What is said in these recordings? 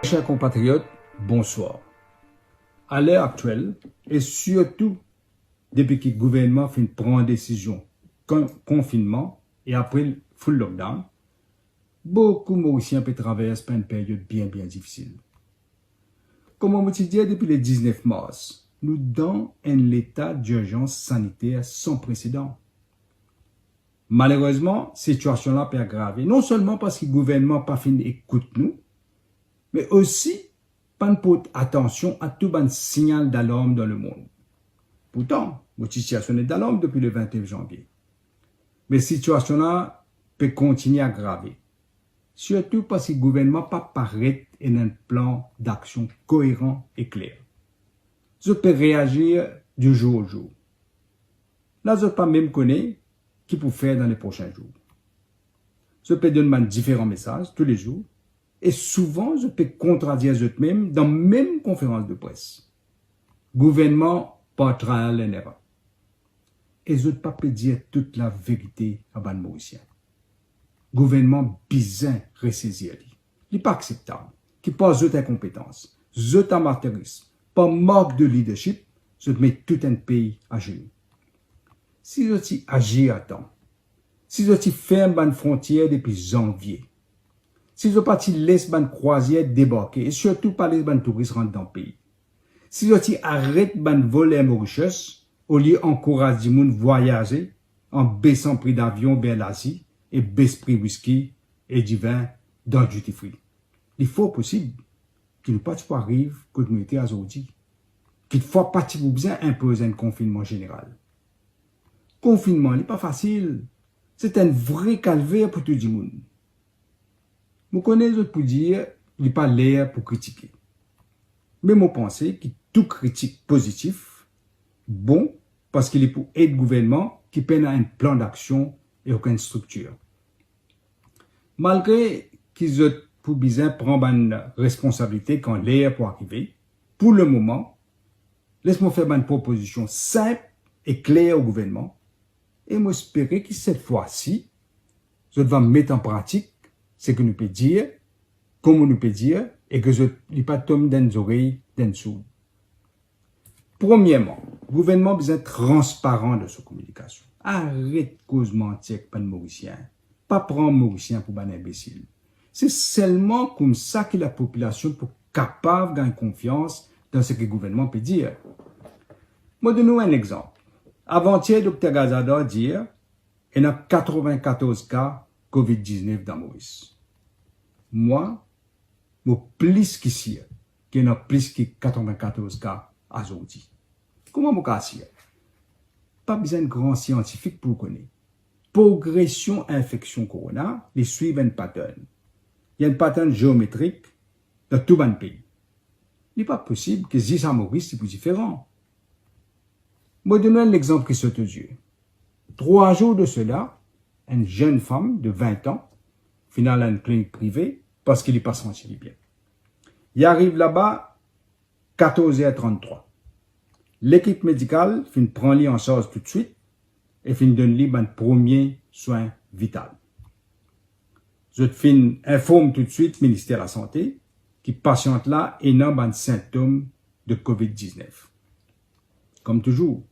Chers compatriotes, bonsoir. À l'heure actuelle, et surtout depuis que le gouvernement fait prendre une décision confinement et après le full lockdown, beaucoup de Mauriciens peuvent traverser une période bien difficile. Comme on dit depuis le 19 mars, nous dans un état d'urgence sanitaire sans précédent. Malheureusement, cette situation-là peut aggraver, non seulement parce que le gouvernement n'a pas fini d'écouter nous, mais aussi pas de porter attention à tout un signal d'alarme dans le monde. Pourtant, notre situation est d'alarme depuis le 21 janvier. Mais cette situation-là peut continuer à aggraver. Surtout parce que le gouvernement n'a pas paraît en un plan d'action cohérent et clair. Je peux réagir du jour au jour. Là, je ne peux pas même connaître qui peut faire dans les prochains jours. Je peux donner différents messages tous les jours. Et souvent, je peux contredire eux-mêmes dans la même conférence de presse. Gouvernement, pas trial and error. Et je ne peux pas dire toute la vérité à ban Mauricien. Gouvernement bizarre ressaisir. Il n'est pas acceptable. Qui passe de incompétence, de amateurisme, pas manque de leadership, je mets tout un pays à genoux. Si je agis à temps, si je ferme une frontière depuis janvier, si je parti laisse ban croisière débarquer et surtout pas les ban touristes rentrer dans le pays. Si je arrête ban voler à Mauritius au lieu d'encourager les gens à voyager en baissant le prix d'avion vers l'Asie et baisse prix whisky et du vin dans le duty free. Il faut possible qu'il ne pas arrive que nous étions aujourd'hui. Qu'il faut pas bien imposer un confinement général. Confinement n'est pas facile. C'est un vrai calvaire pour tout le monde. Je connais pour dire qu'il n'est pas l'air pour critiquer. Mais je pense que tout critique positif, bon, parce qu'il est pour aider le gouvernement qui peine à un plan d'action et aucune structure. Malgré qu'ils ont pour bien prendre une responsabilité quand l'air pour arriver, pour le moment, laisse-moi faire une proposition simple et claire au gouvernement et j'espère que cette fois-ci, je vais mettre en pratique ce que nous peut dire, comment nous peut dire, et que je ne pas tomber dans les oreilles d'un sourd. Premièrement, le gouvernement a besoin transparent de sa communication. Arrête de cause mentir avec les Mauriciens. Pas prendre les Mauriciens pour un imbécile. C'est seulement comme ça que la population peut capable de gagner confiance dans ce que le gouvernement peut dire. Moi, donne-nous un exemple. Avant-hier, Dr Gazada dit qu'il y a 94 cas COVID-19 dans Maurice. Moi, je plus qu'ici, qu'il y en a plus que 94 cas aujourd'hui. Comment je peux dire? Pas besoin de grands scientifiques pour connaître. Progression infection corona, les suivent un pattern. Il y a un pattern géométrique dans tout le pays. Il n'est pas possible que 10 à Maurice soit différent. Je vais donner un exemple qui saute aux yeux. 3 jours de cela, une jeune femme de 20 ans, finale à une clinique privée, parce qu'il n'est pas senti bien. Il arrive là-bas, 14h33. L'équipe médicale prend lui en charge tout de suite et donne lui un premier soin vital. Je informe tout de suite le ministère de la Santé qui patiente là et n'a pas de symptômes de COVID-19. Comme toujours,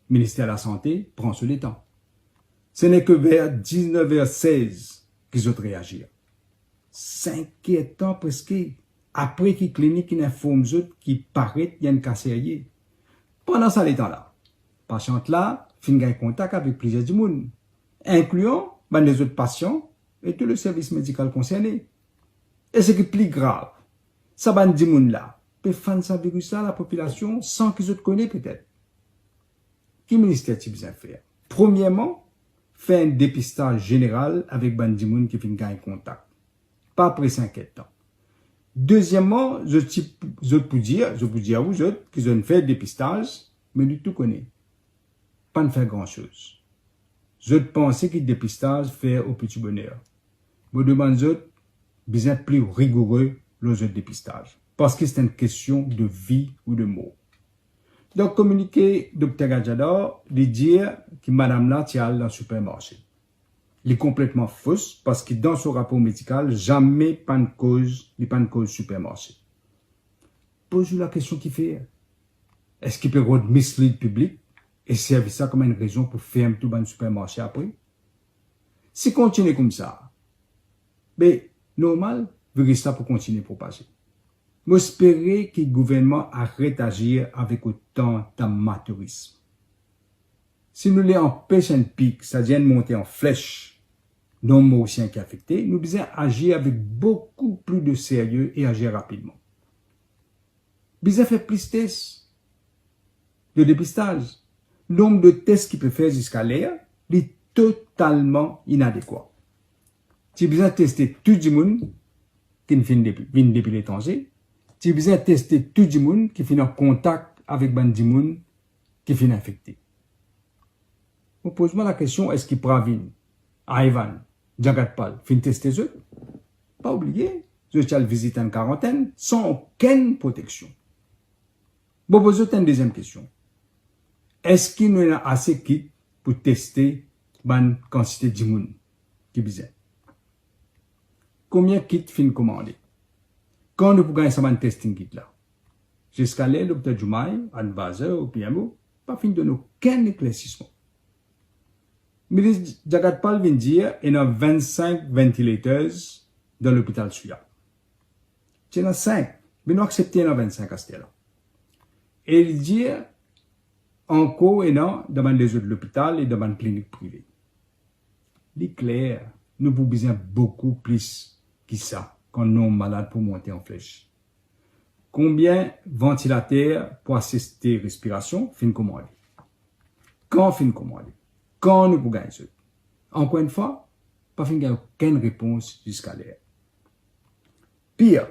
le ministère de la Santé prend sur le temps. Ce n'est que vers 19h16 qu'ils ont réagi. 5 ans presque, après que la clinique informe qui paraît qu'il y a une cassérier. Pendant ce temps-là, le patient là fait contact avec plusieurs personnes, incluant les autres patients et tout le service médical concerné. Et ce qui est plus grave, ça va dire là peut faire ce virus à la population sans qu'ils le connaissent peut-être. Qui ministère type bien faire? Premièrement, faire un dépistage général avec les gens qui font contact. Pas après 5 ans. Deuxièmement, je peux dire à vous autres qu'ils ont fait le dépistage, mais du tout connaît. Pas de faire grand-chose. Je pense que le dépistage fait au petit bonheur. Je demande aux autres besoin plus rigoureux le dépistage. Parce que c'est une question de vie ou de mort. Donc, communiquer Dr Gazada, de dire que madame là tient dans le supermarché. Il est complètement fausse parce que dans son rapport médical, jamais pas de cause supermarché. pose la question qui fait. Est-ce qu'il peut rendre mislead public et servir ça comme une raison pour fermer tout le supermarché après? Si continue comme ça, ben, normal, vous restez là pour continuer pour passer. J'espère que le gouvernement arrête d'agir avec autant d'amateurisme. Si nous les empêchons un pic, c'est-à-dire de monter en flèche, non mauricien qui est affecté, nous devons agir avec beaucoup plus de sérieux et agir rapidement. Nous devons faire plus de tests de dépistage. Le nombre de tests qu'il peut faire jusqu'à l'air est totalement inadéquat. Tu as besoin de tester tout le monde qui vient depuis l'étranger. Tu as besoin de tester tout le monde qui vient en contact avec les gens qui viennent infectés. Pose-moi la question, est-ce qu'il Pravin, Ivan, Jagatpal, fin tester eux? Pas oublier, je tiens à le visiter en quarantaine sans aucune protection. Bon, pose une deuxième question. Est-ce qu'il y a assez de kits pour tester la quantité de gens qui besoin? Combien de kits fin commandés? Quand nous pouvons gagner ce testing kit là? Jusqu'à là, le Dr. Jumaï, advisor ou PMO, pas fin de aucun éclaircissement. Le ministre Jagatpal vient dire qu'il y a 25 ventilateurs dans l'hôpital Suya. Il y en a 5, mais nous acceptons 25 à ce là. Et il dit encore et non dans les autres l'hôpital et dans les cliniques privées. Il est clair, nous avons besoin beaucoup plus que ça quand nous sommes malades pour monter en flèche. Combien de ventilateurs pour assister à la respiration fin commandé? Quand fin commandé? Quand nous pouvons gagner ça? Encore une fois, pas fin gagner aucune réponse jusqu'à l'air. Pire,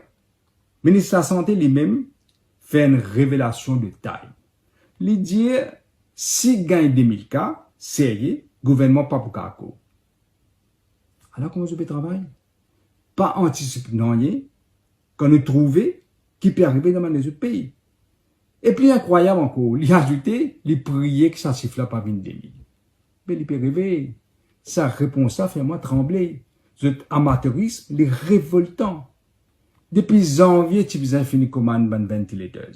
le ministre de la Santé lui-même fait une révélation de taille. Il dit, si gagne 2000 cas, sérieux, gouvernement pas pour carco. Alors comment je peux travailler? Pas anticiper non rien, quand nous trouvons qui peut arriver dans les autres pays. Et plus incroyable encore, il a ajouté, il priait que ça siffle pas 22 000. Mais il peut rêver. Sa réponse là fait moi trembler. Cet amateurisme, il est révoltant. Depuis janvier, tu as fini commande ban ventilateurs.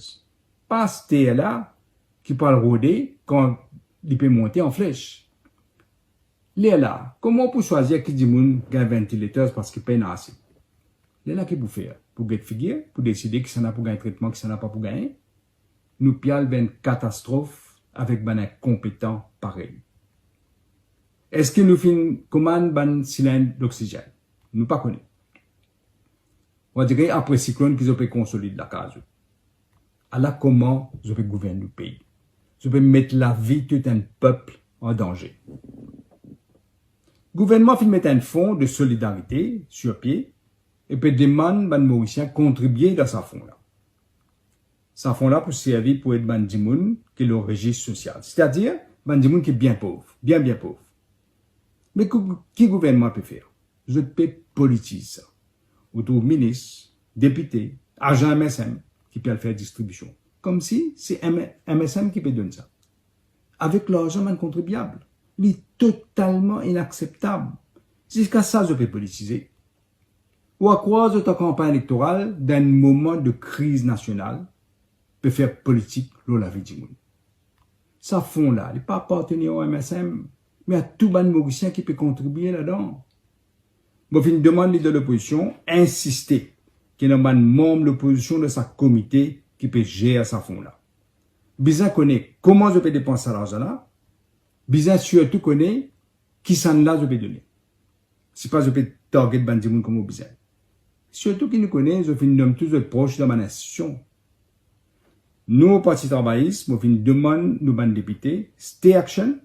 Pas ce là qui parle rôder quand il peut monter en flèche. Il est là. Comment on peut choisir qui dit moun gagne ventilateur parce qu'il paye assez? Il est là qui peut faire. Pour get figure, pour décider qui s'en a pour gagner traitement, qui s'en a pas pour gagner. Nous pial ben catastrophe avec ben incompétent pareil. Est-ce que nous fin commande ban cylindre d'oxygène? Nous pas connaît. On va dire après cyclone qu'ils ont pu consolider la case. Alors comment je peux gouverner le pays? Je peux mettre la vie de tout un peuple en danger. Le gouvernement fait mettre un fonds de solidarité sur pied et peut demander ban Mauricien contribuer dans sa fonds là. Sa fonds là pour servir pour être ban dimoun qui est le registre social. C'est-à-dire ban dimoun qui est bien pauvre, bien pauvre. Mais qui gouvernement peut faire? Je peux politiser ça. Autour ministre, député, agent MSM qui peut le faire distribution. Comme si c'est MSM qui peut donner ça. Avec l'argent d'un contribuable. Il est totalement inacceptable. Jusqu'à ça, je peux politiser. Ou à quoi de ta campagne électorale, d'un moment de crise nationale, peut faire politique dans la vie du monde. Ça fond là, il n'est pas appartenir au MSM, mais à tout ban Mauricien qui peut contribuer là-dedans. Bon, une demande de l'opposition, insister qu'il y a un membre de l'opposition de sa comité qui peut gérer sa fonds là. Bizarre connaît comment je peux dépenser l'argent là. Bizarre surtout connaît qui s'en là je peux donner. C'est pas je peux target bandimoun comme au bizarre. Surtout qui nous connaît, je fais une demande tous proches de ma nation. Nous, au Parti travailliste, nous faisons une demande, nous, ban députés, stay action,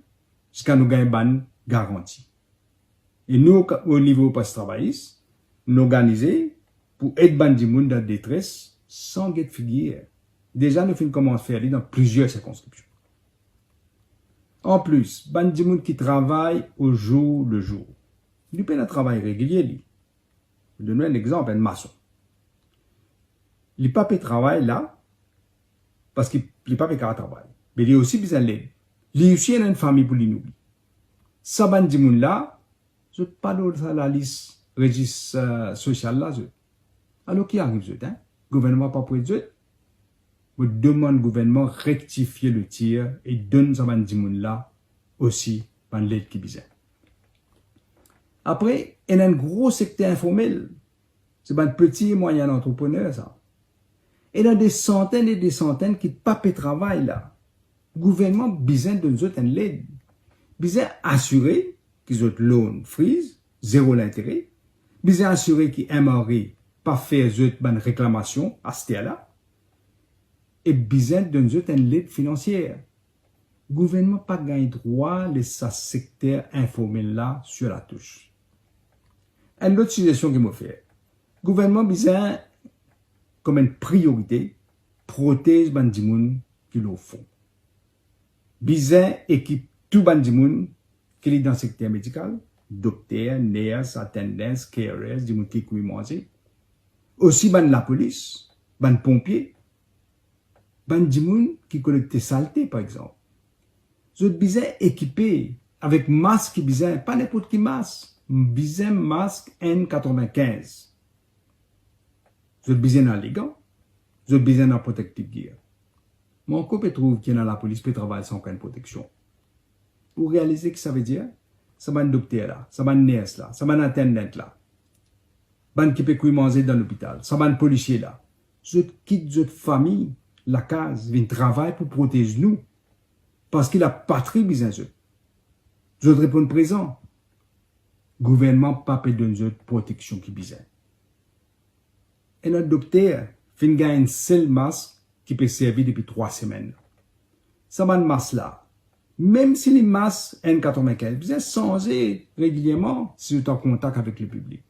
jusqu'à nous gagner ban garantie. Et nous, au niveau Parti travailliste, nous organisons pour aider bandimoun dans la détresse sans get figure. Déjà, nous faisons comment faire dans plusieurs circonscriptions. En plus, bandimoun qui travaille au jour le jour. Il peut un travail régulier. Je vais donner un exemple, un maçon. Il n'a pas de travail là, parce qu'il n'a pas de travail. Mais il a aussi besoin d'aide. Il a aussi une famille pour lui. Ça, bandimoun là, je ne sais pas dans la liste registre social là. Alors, qui arrive, le gouvernement pas pour eux. je demande au gouvernement de rectifier le tir et donne ça ban dimoun là aussi ban l'aide qui besoin. Après, il y a un gros secteur informel. C'est ban petit et moyen entrepreneur ça. Et il y a des centaines et des centaines qui pas de travail là. Le gouvernement besoin de nous autres l'aide. Besoin assurer qu'ils ont loan freeze, zéro l'intérêt. Besoin assurer qu'ils aimeraient pas faire une réclamation à ce là. Et besoin de nous autres l'aide financière. Le gouvernement pas gagné droit de ce secteur informel là sur la touche. Une autre suggestion qu'il m'a fait. Le gouvernement besoin comme une priorité protéger les gens qui le font. Besoin équipe tout les gens qui sont dans le secteur médical, docteurs, nurses, attendants, carers, des gens qui cuisent manger. Aussi la police, les pompiers, les gens qui collectent des saletés par exemple. Vous êtes besoin équipé avec masque besoin, pas n'importe quel masque, besoin masque N95. Vous avez besoin d'un gants, vous avez besoin d'un protective gear. Mon couple trouve qu'il y a dans la police peut travailler sans aucune protection. Pour réaliser ce que ça veut dire, ça va un docteur là, ça va un nurse là, ça va un attendant là, ban qui peut manger dans l'hôpital, ça va un policier là. Vous quittez votre famille, la case, vient travailler pour protéger nous, parce que la patrie besoin de vous répondre présent. Gouvernement pas peut donner une protection qui besoin. Et notre docteur fin gagne un seul masque qui peut servir depuis 3 semaines. Ça va un masque là. Même si les masques N95, vous êtes changer régulièrement si vous êtes en contact avec le public.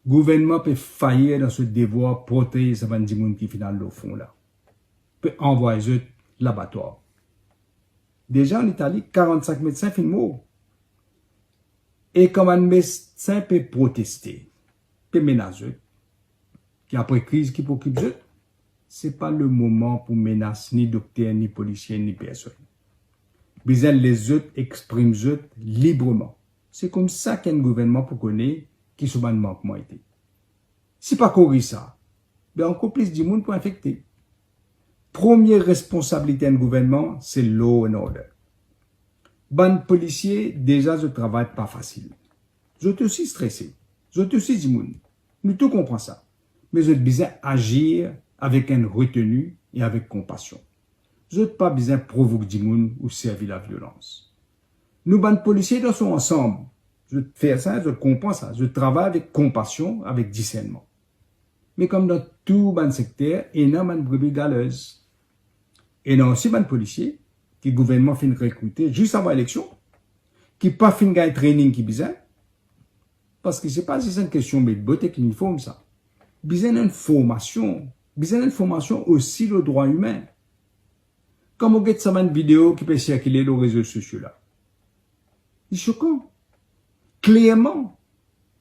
Le gouvernement peut faillir dans ce devoir protéger ces gens qui sont dans le fond là. Peut envoyer eux l'abattoir. Déjà en Italie, 45 médecins font mort. Et comme un médecin peut protester, peut menacer, qui après crise qui préoccupe eux, c'est pas le moment pour menacer ni docteur, ni policier, ni personne. Besoin les autres expriment eux librement. C'est comme ça qu'un gouvernement peut connaître qui souvent manquement été. Si pas courir ça, ben encore plus de monde pour infecter. Première responsabilité d'un gouvernement, c'est law and order. Ban policiers, déjà, je travaille pas facile. Je suis aussi stressé. Je suis aussi du monde. Nous tout comprenons ça. Mais je besoin agir avec une retenue et avec compassion. Je n'ai pas besoin de provoquer du monde ou servir la violence. Nous, ban policiers, nous sommes ensemble. Je fais ça, je comprends ça. Je travaille avec compassion, avec discernement. Mais comme dans tout ban secteur, il y a une brebis galeuse. Et il y a aussi ban policiers qui le gouvernement fin recruter juste avant l'élection, qui pas fin gagner training qui besoin. Parce que c'est pas si c'est une question de beauté qu'il uniforme ça. Besoin d'une formation. Besoin d'une formation aussi le droit humain. Comme vous regardez une vidéo qui peut circuler sur les réseaux sociaux là. C'est choquant. Clairement,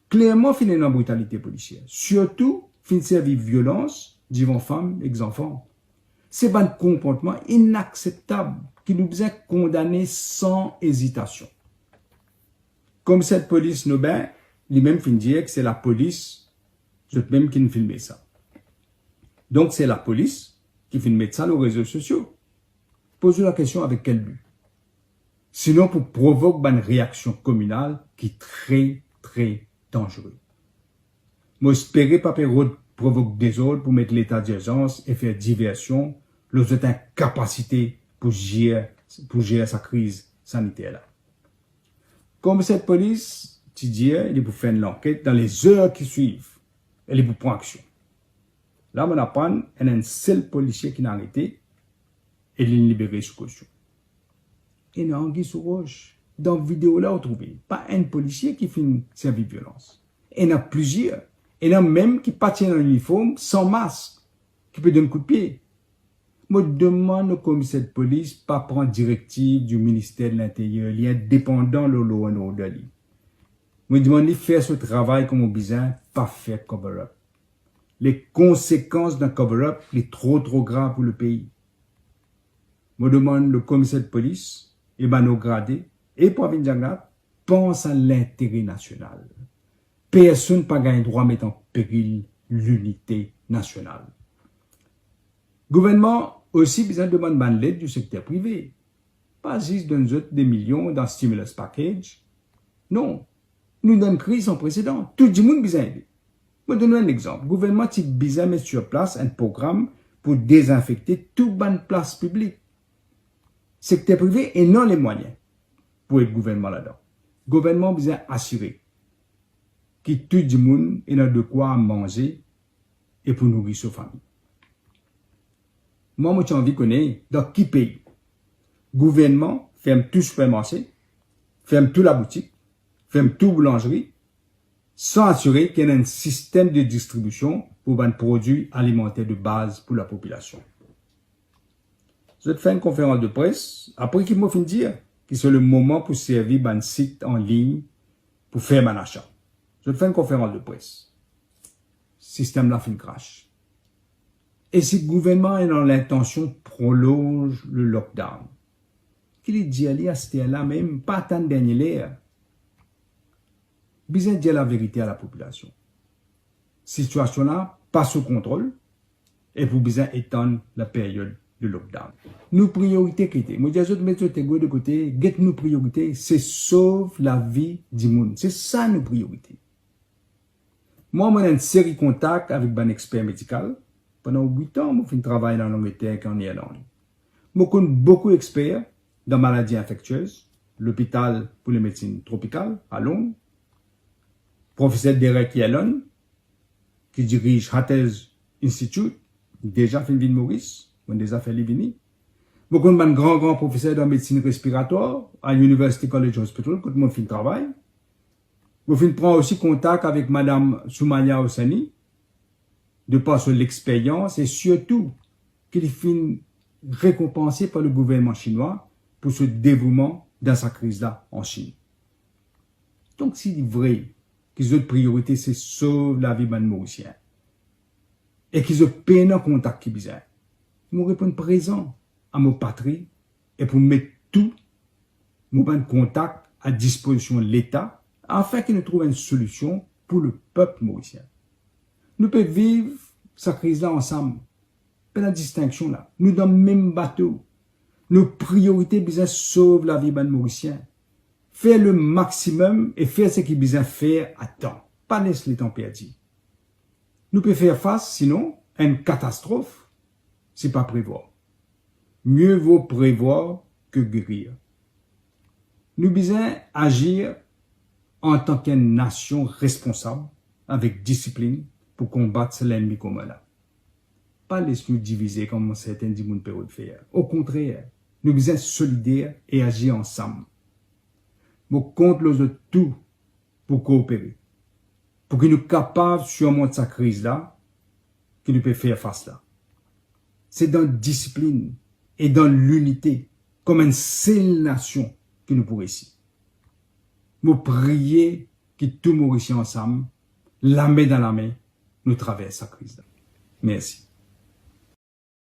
fin une brutalité policière. Surtout, fin servir violence, devant femmes et enfants. C'est un comportement inacceptable qui nous besoin condamner sans hésitation. Comme cette police nous ben, lui-même fin dire que c'est la police, même qui nous filme ça. Donc c'est la police qui filme ça sur les réseaux sociaux. Posez la question avec quel but? Sinon pour provoquer une réaction communale qui est très, très dangereuse. Moi, j'espère pas provoquer des ordres pour mettre l'état d'urgence et faire diversion, l'autre incapacité pour gérer sa crise sanitaire là. Comme cette police, tu dis, il est pour faire l'enquête dans les heures qui suivent. Elle est pour prendre action. Là, on apprend, il y a un seul policier qui n'a arrêté et il est libéré sous caution. Et il y a un sous roche. Dans la vidéo là, vous trouvez pas un policier qui fait une service de violence. Il y en a plusieurs. Il y en a même qui partent dans l'uniforme sans masque, qui peut donner un coup de pied. Moi, je demande au commissaire de police pas prendre directive du ministère de l'Intérieur, il est indépendant de law and order. Moi, je demande de faire ce travail comme on besoin, pas faire cover-up. Les conséquences d'un cover-up sont trop graves pour le pays. Moi, je demande le commissaire de police, et nos gradés, et Pravin Jagat, pense à l'intérêt national. Personne n'a pas gagné droit à mettre en péril l'unité nationale. Gouvernement aussi besoin de demander l'aide du secteur privé. Pas juste donner des millions dans stimulus package. Non. Nous avons une crise sans précédent. Tout le monde besoin d'aider. Je vais donner un exemple. Le gouvernement a besoin de mettre sur place un programme pour désinfecter toute bonne place publique. Secteur privé et non les moyens pour être gouvernement là-dedans. Le gouvernement a besoin d'assurer que tout le monde ait de quoi manger et pour nourrir sa famille. Moi, j'ai envie de connaître dans quel pays le gouvernement ferme tout supermarché, ferme toute la boutique, ferme toute boulangerie, sans assurer qu'il y ait un système de distribution pour un produit alimentaire de base pour la population. Je vais faire une conférence de presse, après qu'il m'a fait dire que c'est le moment pour servir un site en ligne pour faire un achat. Je vais faire une conférence de presse. Le système là fait une crash. Et si le gouvernement est dans l'intention prolonge le lockdown, qu'il dit à ce là même, pas tant de dernier l'air, besoin de dire la vérité à la population. Situation là, pas sous contrôle, et vous besoin étendre la période de lockdown. Nos priorités qui étaient, moi je dis mettre de côté, nos priorités, c'est sauver la vie du monde. C'est ça nos priorités. Moi, j'ai une série de contacts avec un expert médical. Pendant 8 ans, je travaille en Angleterre et en Irlande. Je connais beaucoup d'experts dans maladies infectieuses, l'hôpital pour les médecines tropicales à Londres, professeur Derek Yellen, qui dirige Hatters Institute, déjà fait une Maurice, on a déjà fait Livini. Je connais un grand professeur de médecine respiratoire à l'University College Hospital, quand je fais le travail. Je prends aussi contact avec Madame Soumaya Hosseini, de par son l'expérience et surtout qu'il finit récompensé par le gouvernement chinois pour ce dévouement dans sa crise-là en Chine. Donc, c'est vrai qu'ils ont priorité, c'est sauver la vie de Mauricien. Et qu'ils ont peine en contact qui bizarre. Ils m'ont répondu présent à mon patrie et pour mettre tout mon contact à disposition de l'État afin qu'il nous trouve une solution pour le peuple mauricien. Nous pouvons vivre cette crise-là ensemble. Pas la distinction là. Nous dans le même bateau. Nos priorités besoin sauver la vie de mauricien. Faire le maximum et faire ce qu'il besoin faire à temps. Pas laisser le temps perdu. Nous pouvons faire face, sinon, à une catastrophe, c'est pas prévoir. Mieux vaut prévoir que guérir. Nous besoin agir en tant qu'une nation responsable, avec discipline, pour combattre l'ennemi commun là. Pas laisser nous diviser comme certains du monde peuvent le faire. Au contraire, nous besoin solidaires et agir ensemble. Nous comptons les autres tout pour coopérer. Pour que nous soyons capables de surmonter cette crise-là, que nous pouvons faire face là. C'est dans la discipline et dans l'unité, comme une seule nation, que nous pourrons ici. Nous prions que tous Mauriciens ensemble, la main dans la main, nous traversons cette crise-là. Merci.